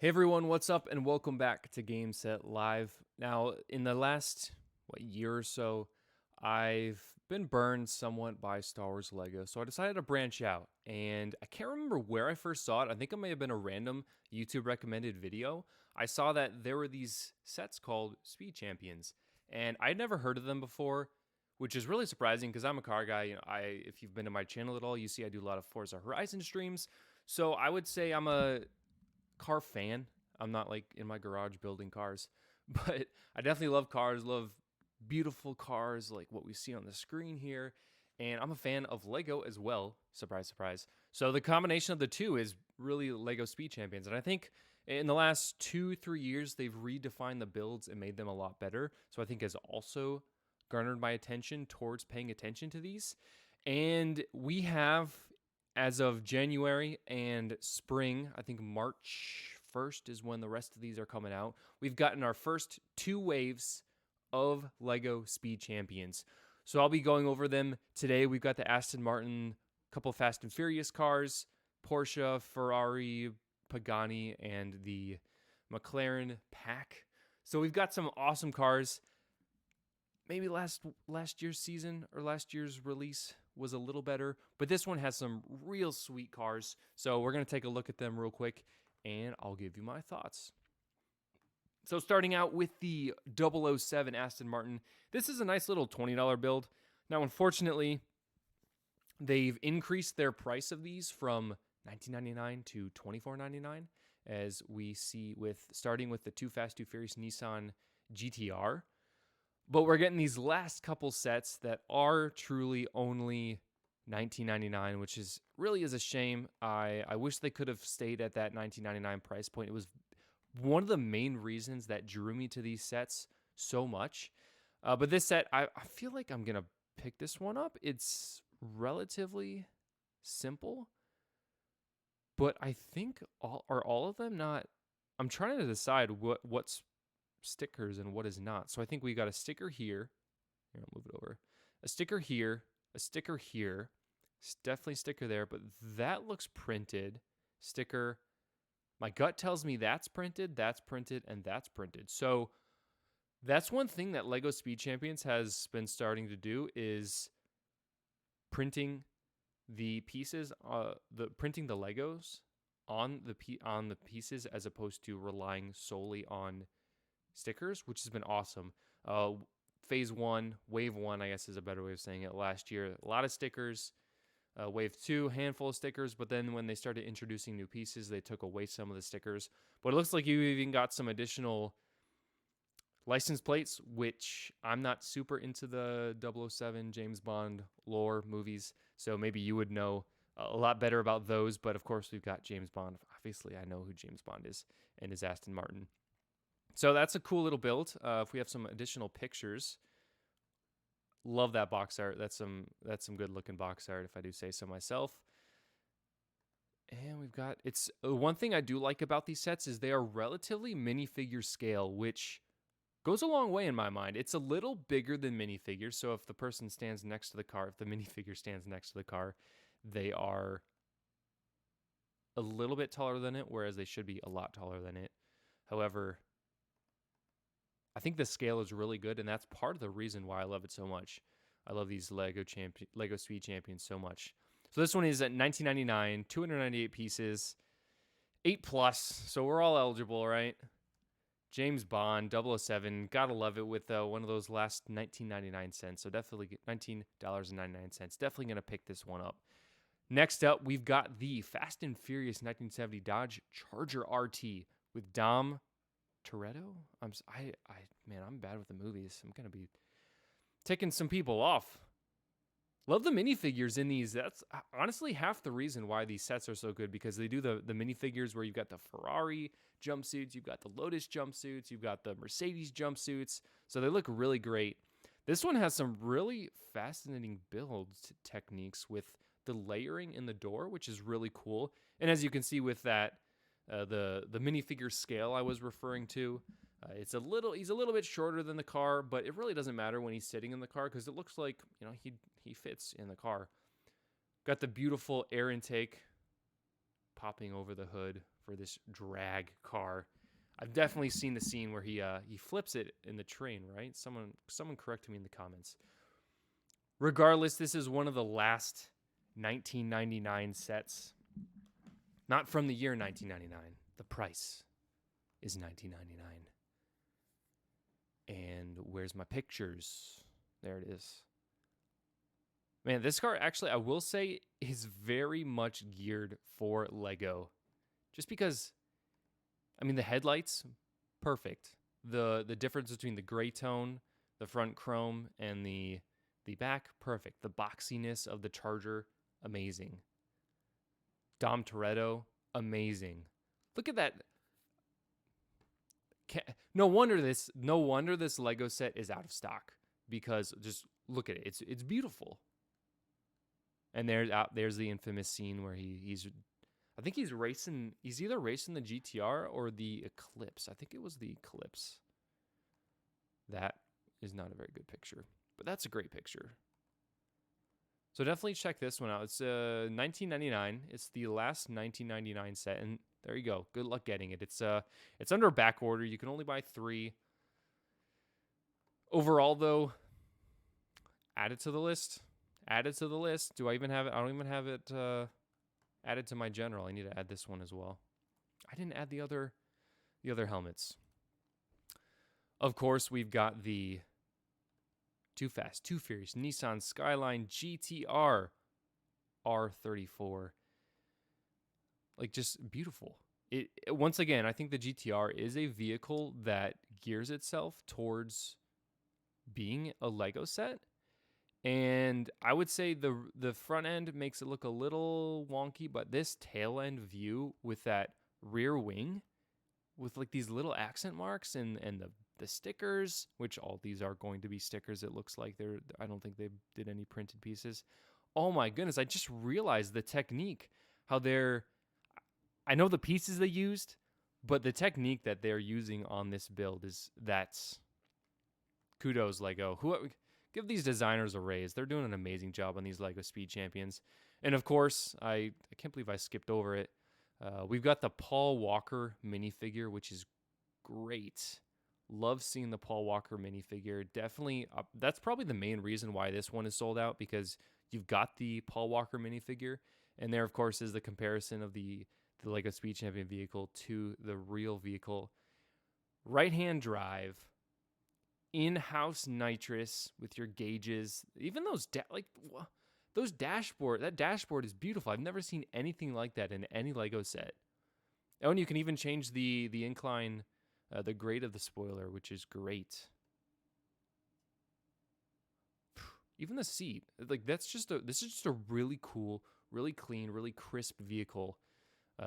Hey everyone, what's up and welcome back to Game Set Live. Now, in the last year or so, I've been burned somewhat by Star Wars Lego, so I decided to branch out. And I can't remember where I first saw it. I think it may have been a random YouTube recommended video. I saw that there were these sets called Speed Champions, and I'd never heard of them before, which is really surprising because I'm a car guy. If you've been to my channel at all, you see I do a lot of Forza Horizon streams. So I would say I'm a car fan. I'm not like in my garage building cars, but I definitely love cars, love beautiful cars like what we see on the screen here. And I'm a fan of Lego as well. Surprise, surprise. So the combination of the two is really Lego Speed Champions. And I think in the last 2-3 years, they've redefined the builds and made them a lot better. So I think has also garnered my attention towards paying attention to these. And we have, as of January and spring, I think March 1st is when the rest of these are coming out. We've gotten our first 2 waves of Lego Speed Champions. So I'll be going over them today. We've got the Aston Martin, couple Fast and Furious cars, Porsche, Ferrari, Pagani, and the McLaren pack. So we've got some awesome cars. Maybe last year's season or last year's release was a little better, but this one has some real sweet cars. So we're going to take a look at them real quick, and I'll give you my thoughts. So starting out with the 007 Aston Martin, this is a nice little $20 build. Now, unfortunately, they've increased their price of these from $19.99 to $24.99, as we see with starting with the Too Fast, Too Furious Nissan GTR. But we're getting these last couple sets that are truly only $19.99, which is really is a shame. I wish they could have stayed at that $19.99 price point. It was one of the main reasons that drew me to these sets so much. But this set, I feel like I'm going to pick this one up. It's relatively simple, but I think all of them not. I'm trying to decide what's stickers and what is not. So I think we got a sticker here. Here, I'll move it over. A sticker here, a sticker here. It's definitely a sticker there, but that looks printed. Sticker. My gut tells me that's printed, and that's printed. So that's one thing that Lego Speed Champions has been starting to do is printing the pieces, printing the Legos on the pieces as opposed to relying solely on stickers, which has been awesome. Phase 1, Wave 1, I guess is a better way of saying it. Last year, a lot of stickers. Wave 2, handful of stickers, but then when they started introducing new pieces, they took away some of the stickers. But it looks like you even got some additional license plates, which I'm not super into the 007 James Bond lore movies, so maybe you would know a lot better about those. But of course, we've got James Bond. Obviously, I know who James Bond is and his Aston Martin. So that's a cool little build. If we have some additional pictures, love that box art. That's some good looking box art, if I do say so myself. And we've got it's one thing I do like about these sets is they are relatively minifigure scale, which goes a long way in my mind. It's a little bigger than minifigures. So if the person stands next to the car, if the minifigure stands next to the car, they are a little bit taller than it, whereas they should be a lot taller than it. However, I think the scale is really good, and that's part of the reason why I love it so much. I love these Lego Speed Champions so much. So this one is at $19.99, 298 pieces, 8+, so we're all eligible, right? James Bond, 007, gotta love it with one of those last 19.99 cents, so definitely $19.99. Definitely gonna pick this one up. Next up, we've got the Fast and Furious 1970 Dodge Charger RT with Dom Toretto. I'm bad with the movies. I'm gonna be ticking some people off. Love the minifigures in these. That's honestly half the reason why these sets are so good, because they do the minifigures where you've got the Ferrari jumpsuits, you've got the Lotus jumpsuits, you've got the Mercedes jumpsuits. So they look really great. This one has some really fascinating build techniques with the layering in the door, which is really cool. And as you can see with that, the minifigure scale I was referring to, he's a little bit shorter than the car, but it really doesn't matter when he's sitting in the car because it looks like he fits in the car. Got the beautiful air intake popping over the hood for this drag car. I've definitely seen the scene where he flips it in the train, right? Someone correct me in the comments. Regardless, this is one of the last 1999 sets. Not from the year 1999. The price is $19.99. And where's my pictures? There it is. Man, this car actually, I will say, is very much geared for Lego. Just because, I mean, the headlights, perfect. The difference between the gray tone, the front chrome, and the back, perfect. The boxiness of the Charger, amazing. Dom Toretto, amazing. Look at that. No wonder this Lego set is out of stock, because just look at it. It's beautiful. And there's the infamous scene where he's I think he's either racing the GTR or the Eclipse. I think it was the Eclipse. That is not a very good picture, but that's a great picture. So definitely check this one out. It's $19.99. It's the last $19.99 set, and there you go. Good luck getting it. It's under a back order. You can only buy 3. Overall, though, add it to the list. Add it to the list. Do I even have it? I don't even have it added to my general. I need to add this one as well. I didn't add the other helmets. Of course, we've got the Too Fast, Too Furious Nissan Skyline GTR R34. Like, just beautiful. Once again, I think the GTR is a vehicle that gears itself towards being a Lego set. And I would say the front end makes it look a little wonky, but this tail end view with that rear wing, with like these little accent marks and the stickers, which all these are going to be stickers. It looks like I don't think they did any printed pieces. Oh my goodness, I just realized the technique, I know the pieces they used, but the technique that they're using on this build that's kudos, Lego. Give these designers a raise. They're doing an amazing job on these Lego Speed Champions. And of course, I can't believe I skipped over it. We've got the Paul Walker minifigure, which is great. Love seeing the Paul Walker minifigure. Definitely, that's probably the main reason why this one is sold out, because you've got the Paul Walker minifigure, and there, of course, is the comparison of the Lego Speed Champion vehicle to the real vehicle. Right-hand drive, in-house nitrous with your gauges. Even those that dashboard is beautiful. I've never seen anything like that in any Lego set. Oh, and you can even change the incline, the grade of the spoiler, which is great. Even the seat, like this is just a really cool, really clean, really crisp vehicle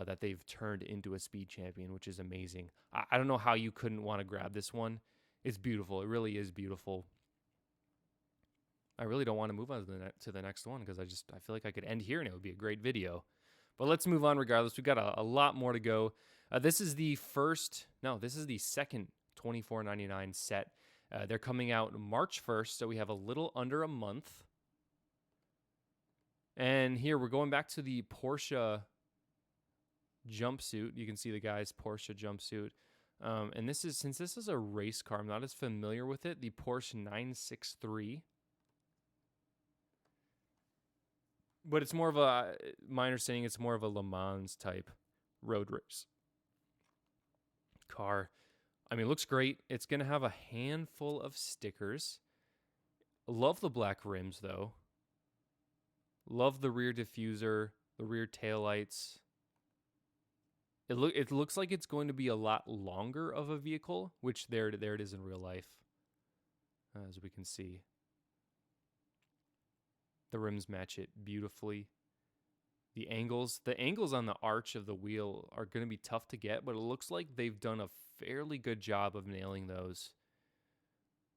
that they've turned into a Speed Champion, which is amazing. I don't know how you couldn't want to grab this one. It's beautiful. It really is beautiful. I really don't want to move on to the next one, because I feel like I could end here and it would be a great video. But let's move on regardless. We've got a lot more to go. This is the second $24.99 set. They're coming out March 1st, so we have a little under a month. And here we're going back to the Porsche jumpsuit. You can see the guy's Porsche jumpsuit. And since this is a race car, I'm not as familiar with it. The Porsche 963. But it's more of my understanding, it's more of a Le Mans type road race car. I mean, it looks great. It's going to have a handful of stickers. Love the black rims, though. Love the rear diffuser, the rear taillights. It looks like it's going to be a lot longer of a vehicle, which there it is in real life, as we can see. The rims match it beautifully. The angles on the arch of the wheel are going to be tough to get, but it looks like they've done a fairly good job of nailing those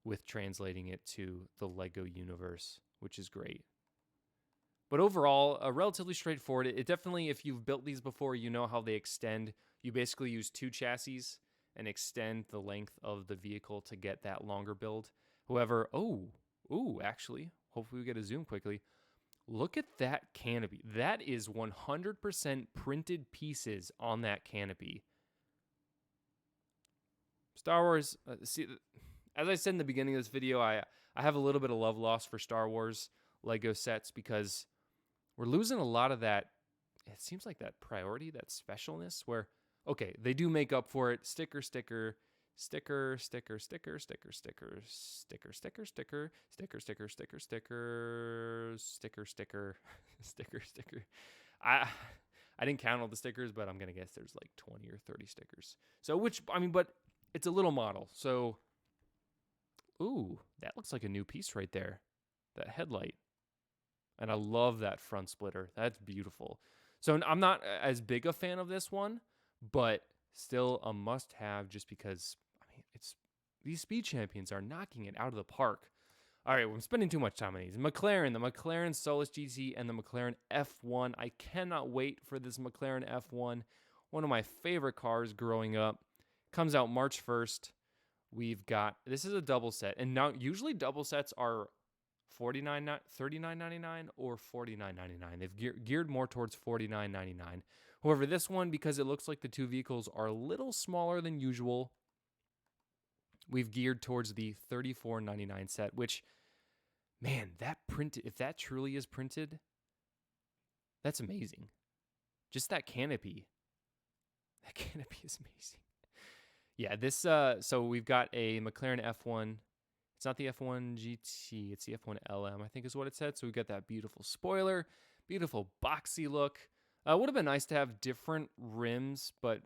with translating it to the Lego universe, which is great. But overall, relatively straightforward. It definitely, if you've built these before, you know how they extend. You basically use 2 chassis and extend the length of the vehicle to get that longer build. However, actually, hopefully we get a zoom quickly. Look at that canopy. That is 100% printed pieces on that canopy. Star Wars, see, as I said in the beginning of this video, I have a little bit of love lost for Star Wars Lego sets because we're losing a lot of that. It seems like that priority, that specialness where, okay, they do make up for it. Sticker, sticker, sticker, sticker, sticker, sticker, sticker, sticker, sticker, sticker, sticker, sticker, sticker, sticker, sticker, sticker, sticker, sticker. I didn't count all the stickers, but I'm gonna guess there's like 20 or 30 stickers. So which, I mean, but it's a little model. So, ooh, that looks like a new piece right there. That headlight. And I love that front splitter. That's beautiful. So I'm not as big a fan of this one, but still a must-have just because, I mean, these Speed Champions are knocking it out of the park. All right, well, I'm spending too much time on these. McLaren, the McLaren Solus GT, and the McLaren F1. I cannot wait for this McLaren F1. One of my favorite cars growing up. Comes out March 1st. We've got, this is a double set. And now usually double sets are $39.99 or $49.99. They've geared more towards $49.99. However, this one, because it looks like the two vehicles are a little smaller than usual, we've geared towards the $34.99 set, which, man, that printed, if that truly is printed, that's amazing. Just that canopy. That canopy is amazing. Yeah, this, so we've got a McLaren F1. It's not the F1 GT, it's the F1 LM, I think is what it said. So we've got that beautiful spoiler, beautiful boxy look. Would have been nice to have different rims, but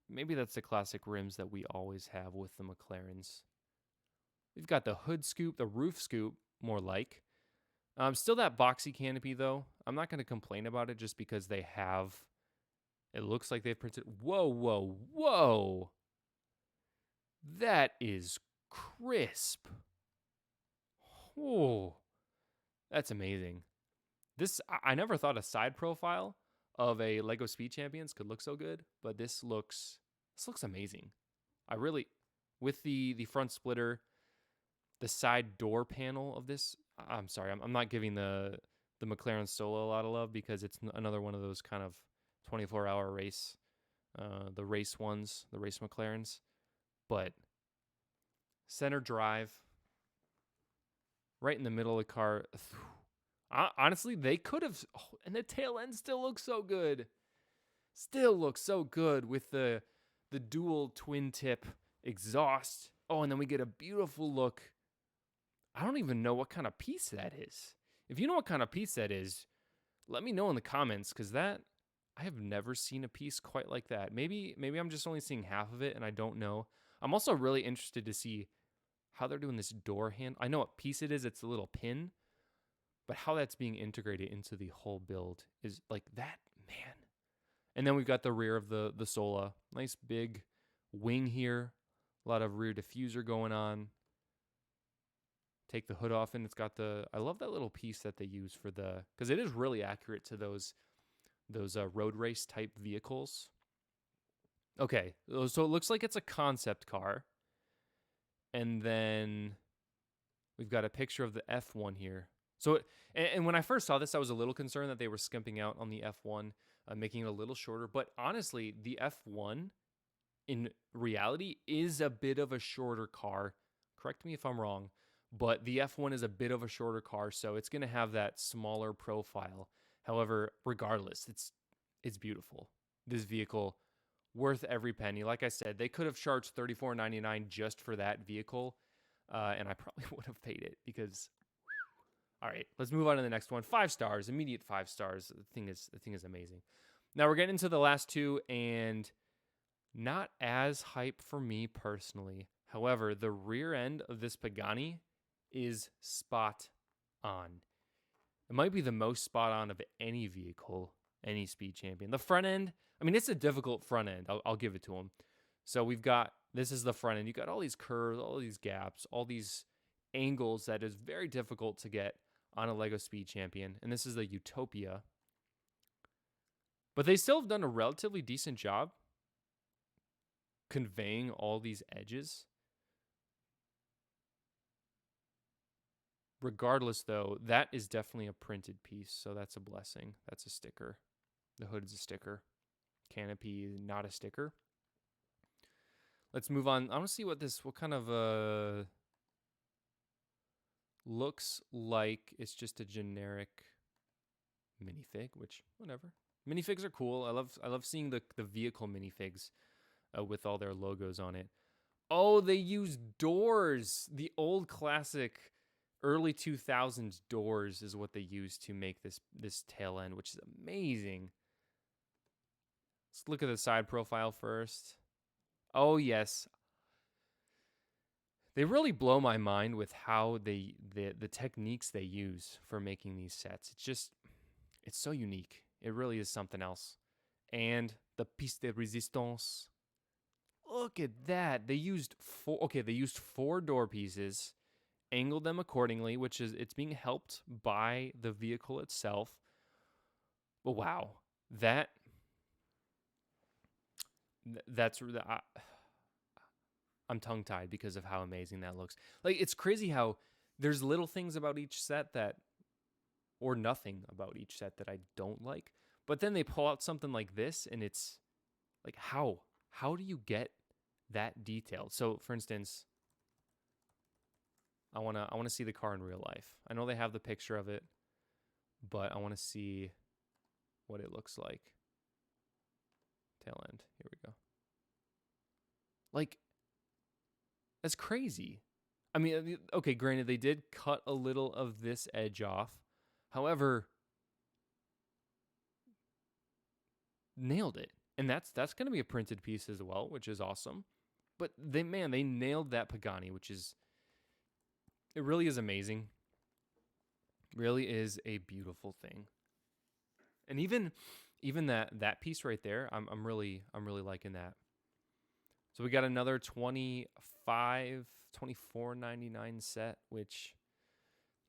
maybe that's the classic rims that we always have with the McLarens. We've got the hood scoop, the roof scoop, more like. Still that boxy canopy, though. I'm not going to complain about it just because they have, it looks like they've printed. Whoa, whoa, whoa. That is crisp. Oh, that's amazing. This, I never thought a side profile of a Lego Speed Champions could look so good, but this looks amazing. I really, with the front splitter, the side door panel of this, I'm sorry, I'm not giving the McLaren Solo a lot of love because it's another one of those kind of 24-hour race, the race ones, the race McLarens, but center drive, right in the middle of the car. Honestly, they could have, and the tail end still looks so good. Still looks so good with the dual twin tip exhaust. Oh, and then we get a beautiful look. I don't even know what kind of piece that is. If you know what kind of piece that is, let me know in the comments, because that, I have never seen a piece quite like that. Maybe I'm just only seeing half of it and I don't know. I'm also really interested to see how they're doing this door handle. I know what piece it is, it's a little pin, but how that's being integrated into the whole build is like that, man. And then we've got the rear of the Sola. Nice big wing here. A lot of rear diffuser going on. Take the hood off, and it's got the, I love that little piece that they use for the, because it is really accurate to those road race type vehicles. Okay, so it looks like it's a concept car. And then we've got a picture of the F1 here. So, and when I first saw this, I was a little concerned that they were skimping out on the F1, making it a little shorter. But honestly, the F1 in reality is a bit of a shorter car. Correct me if I'm wrong, but the F1 is a bit of a shorter car, so it's going to have that smaller profile. However, regardless, it's beautiful. This vehicle, worth every penny. Like I said, they could have charged $34.99 just for that vehicle, and I probably would have paid it because. All right, let's move on to the next one. 5 stars, immediate 5 stars. The thing is amazing. Now we're getting into the last two, and not as hype for me personally. However, the rear end of this Pagani is spot on. It might be the most spot on of any vehicle, any Speed Champion. The front end, I mean, it's a difficult front end. I'll give it to them. So we've got, this is the front end. You got all these curves, all these gaps, all these angles that is very difficult to get on a Lego Speed Champion. And this is the Utopia. But they still have done a relatively decent job conveying all these edges. Regardless, though, that is definitely a printed piece, so that's a blessing. That's a sticker. The hood is a sticker. Canopy, not a sticker. Let's move on. I want to see what kind of looks like. It's just a generic minifig, which whatever. Minifigs are cool. I love seeing the vehicle minifigs with all their logos on it. Oh, they use doors. The old classic early 2000s doors is what they used to make this tail end, which is amazing. Let's look at the side profile first. Oh, yes. They really blow my mind with how the techniques they use for making these sets. It's so unique. It really is something else. And the piece de resistance. Look at that. They used four door pieces, angled them accordingly, which is it's being helped by the vehicle itself. But wow, that's I'm tongue-tied because of how amazing that looks. Like, it's crazy how there's little things about each set or nothing about each set that I don't like. But then they pull out something like this, and it's like, how? How do you get that detailed? So, for instance, I wanna see the car in real life. I know they have the picture of it, but I want to see what it looks like. Tail end. Here we go. Like, that's crazy. I mean, okay, granted, they did cut a little of this edge off. However, nailed it. And that's going to be a printed piece as well, which is awesome. But they nailed that Pagani, it really is amazing. Really is a beautiful thing. And even that piece right there, I'm really liking that. So we got another $24.99 set, which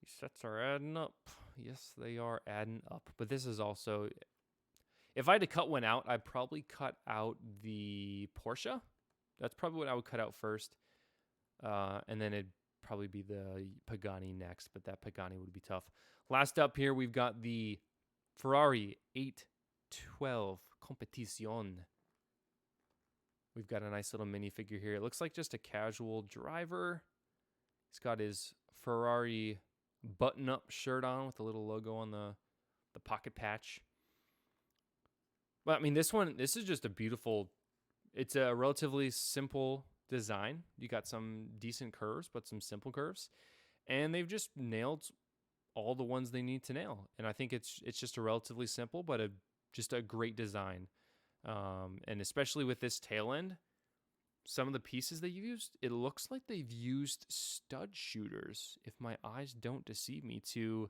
these sets are adding up. Yes, they are adding up. But this is also, if I had to cut one out, I'd probably cut out the Porsche. That's probably what I would cut out first. And then it'd probably be the Pagani next, but that Pagani would be tough. Last up here, we've got the Ferrari 812 Competizione. We've got a nice little minifigure here. It looks like just a casual driver. He's got his Ferrari button-up shirt on with a little logo on the pocket patch. Well, I mean, this is just a beautiful, it's a relatively simple design. You got some decent curves, but some simple curves. And they've just nailed all the ones they need to nail. And I think it's just a relatively simple, but just a great design. And especially with this tail end, some of the pieces they used, it looks like they've used stud shooters, if my eyes don't deceive me, to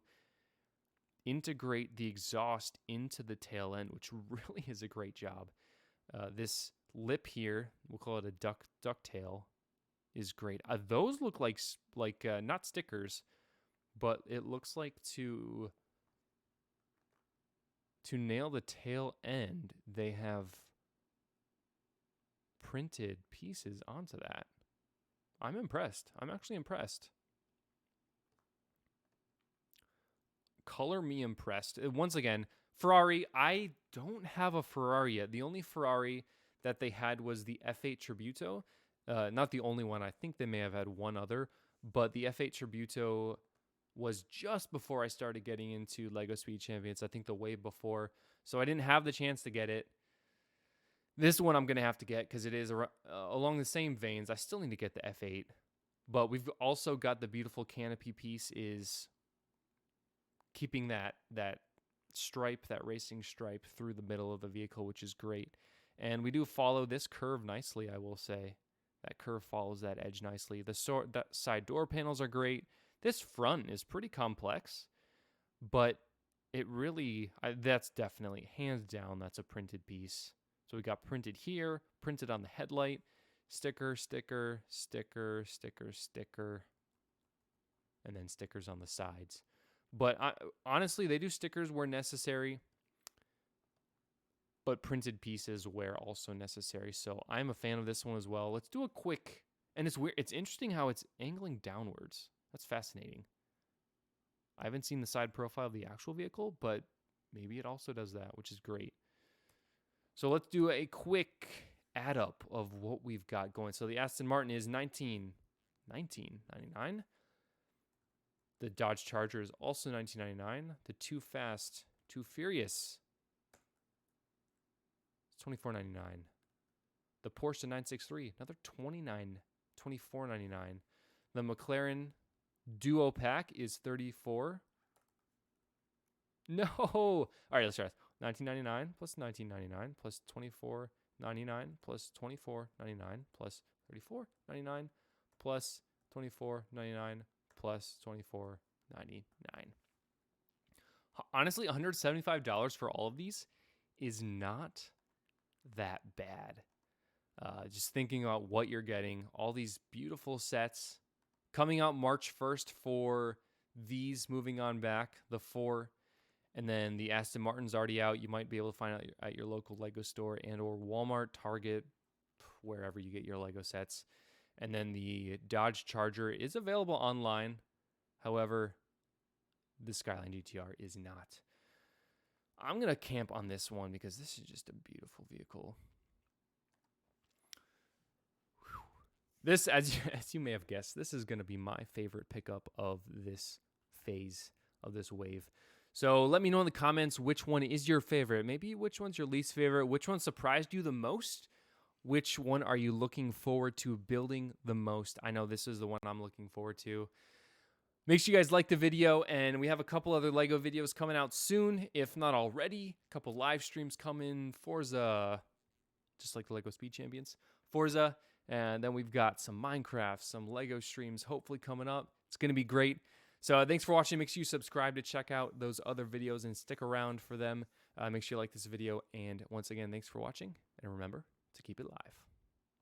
integrate the exhaust into the tail end, which really is a great job. This lip here, we'll call it a ducktail, is great. Those look like not stickers, but it looks like to nail the tail end, they have printed pieces onto that. I'm impressed. I'm actually impressed. Color me impressed. Once again, Ferrari, I don't have a Ferrari yet. The only Ferrari that they had was the F8 Tributo. Not the only one. I think they may have had one other, but the F8 Tributo was just before I started getting into LEGO Speed Champions. I think the wave before. So I didn't have the chance to get it. This one I'm going to have to get because it is along the same veins. I still need to get the F8. But we've also got the beautiful canopy piece is keeping that stripe, that racing stripe through the middle of the vehicle, which is great. And we do follow this curve nicely, I will say. That curve follows that edge nicely. The side door panels are great. This front is pretty complex, but it really, that's definitely, hands down, that's a printed piece. So we got printed here, printed on the headlight, sticker, sticker, sticker, sticker, sticker, and then stickers on the sides. But honestly, they do stickers where necessary, but printed pieces where also necessary. So I'm a fan of this one as well. Let's do a quick, and it's weird. It's interesting how it's angling downwards. That's fascinating. I haven't seen the side profile of the actual vehicle, but maybe it also does that, which is great. So let's do a quick add up of what we've got going. So the Aston Martin is $19.99. The Dodge Charger is also $19.99. The Too Fast, Too Furious, it's $24.99. The Porsche 963, another $24.99. The McLaren Duo Pack is $34. No. All right, let's try this. $19.99 plus $19.99 plus $24.99 plus $24.99 plus $34.99 plus $24.99 plus $24.99. Honestly, $175 for all of these is not that bad. Just thinking about what you're getting, all these beautiful sets coming out March 1st for these, moving on back, the 4. And then the Aston Martin's already out. You might be able to find out at your local Lego store and or Walmart, Target, wherever you get your Lego sets. And then the Dodge Charger is available online. However, the Skyline GTR is not. I'm going to camp on this one because this is just a beautiful vehicle. This, as you may have guessed, this is going to be my favorite pickup of this phase, of this wave. So let me know in the comments which one is your favorite. Maybe which one's your least favorite. Which one surprised you the most? Which one are you looking forward to building the most? I know this is the one I'm looking forward to. Make sure you guys like the video, and we have a couple other LEGO videos coming out soon, if not already. A couple live streams coming. Forza, just like the LEGO Speed Champions. Forza, and then we've got some Minecraft, some LEGO streams hopefully coming up. It's going to be great. So thanks for watching. Make sure you subscribe to check out those other videos and stick around for them. Make sure you like this video. And once again, thanks for watching. And remember to keep it live.